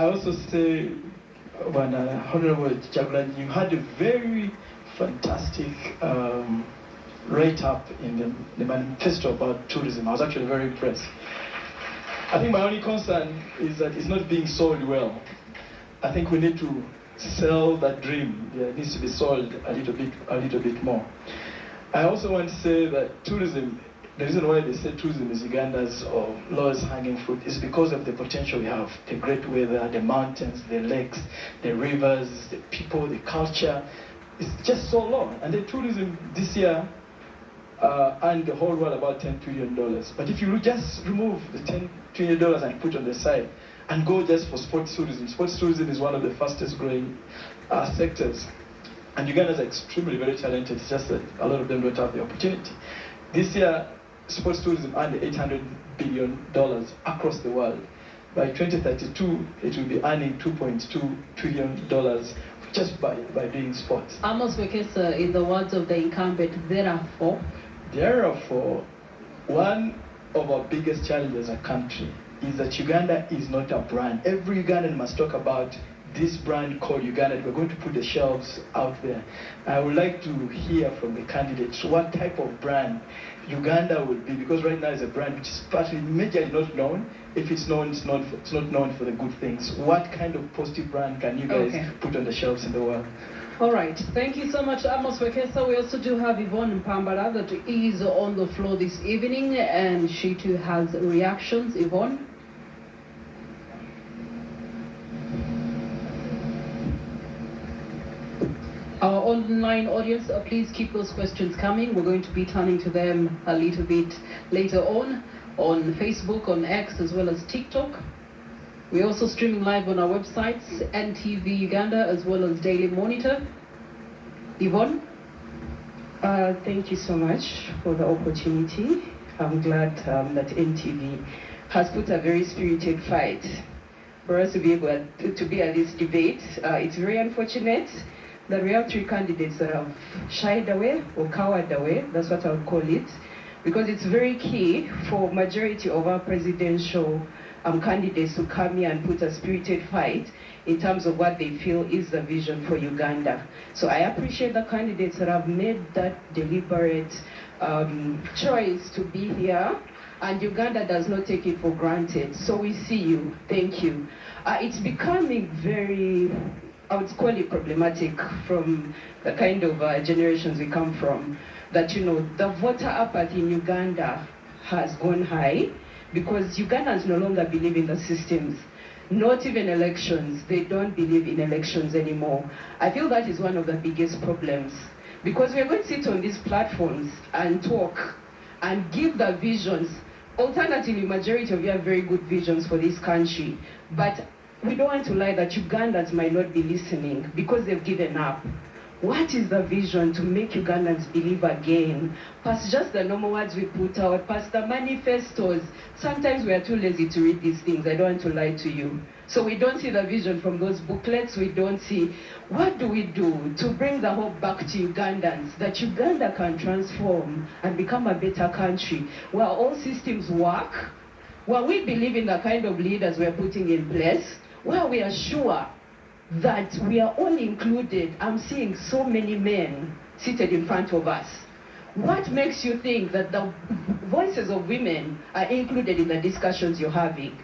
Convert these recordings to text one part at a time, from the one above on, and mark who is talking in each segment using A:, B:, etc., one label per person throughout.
A: also say, when Honorable Jagulanyi, you had a very fantastic write-up in the manifesto about tourism. I was actually very impressed. I think my only concern is that it's not being sold well. I think we need to sell that dream. Yeah, it needs to be sold a little bit more. I also want to say that tourism, the reason why they say tourism is Uganda's or lowest hanging fruit is because of the potential we have. The great weather, the mountains, the lakes, the rivers, the people, the culture. It's just so low. And the tourism this year earned the whole world about $10 trillion. But if you just remove the $10 trillion and put on the side and go just for sports tourism is one of the fastest growing sectors. And Ugandans are extremely very talented. It's just that a lot of them don't have the opportunity. This year, sports tourism earned $800 billion across the world. By 2032, it will be earning $2.2 trillion just by doing sports.
B: Amos Wekesa, in the words of the incumbent, therefore,
A: one of our biggest challenges as a country is that Uganda is not a brand. Every Ugandan must talk about this brand called Uganda. We're going to put the shelves out there. I would like to hear from the candidates what type of brand Uganda would be, because right now it's a brand which is partly majorly not known. If it's known, it's not known for the good things. What kind of positive brand can you guys put on the shelves in the world?
B: All right, thank you so much, Amos Wekesa. We also do have Yvonne Mpambala that is on the floor this evening, and she too has reactions. Yvonne? Our online audience, please keep those questions coming. We're going to be turning to them a little bit later on Facebook, on X, as well as TikTok. We're also streaming live on our websites, NTV Uganda, as well as Daily Monitor. Yvonne?
C: Thank you so much for the opportunity. I'm glad that NTV has put a very spirited fight for us to be able to be at this debate. It's very unfortunate that we have 3 candidates that have shied away or cowered away, that's what I would call it, because it's very key for majority of our presidential candidates to come here and put a spirited fight in terms of what they feel is the vision for Uganda. So I appreciate the candidates that have made that deliberate choice to be here, and Uganda does not take it for granted. So we see you. Thank you. It's becoming very, I would call it problematic from the kind of generations we come from, that, you know, the voter apathy in Uganda has gone high because Ugandans no longer believe in the systems. Not even elections. They don't believe in elections anymore. I feel that is one of the biggest problems, because we are going to sit on these platforms and talk and give the visions. Alternatively, majority of you have very good visions for this country, but we don't want to lie that Ugandans might not be listening because they've given up. What is the vision to make Ugandans believe again? Past just the normal words we put out, past the manifestos. Sometimes we are too lazy to read these things. I don't want to lie to you. So we don't see the vision from those booklets. We don't see, what do we do to bring the hope back to Ugandans, that Uganda can transform and become a better country where all systems work, where we believe in the kind of leaders we're putting in place, where we are sure that we are all included. I'm seeing so many men seated in front of us. What makes you think that the voices of women are included in the discussions you're having?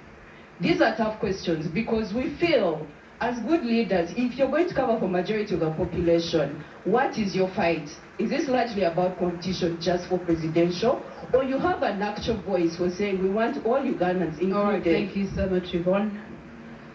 C: These are tough questions, because we feel as good leaders, if you're going to cover for majority of the population, what is your fight? Is this largely about competition just for presidential, or you have an actual voice for saying we want all Ugandans included?
B: All right, thank you so much, Yvonne.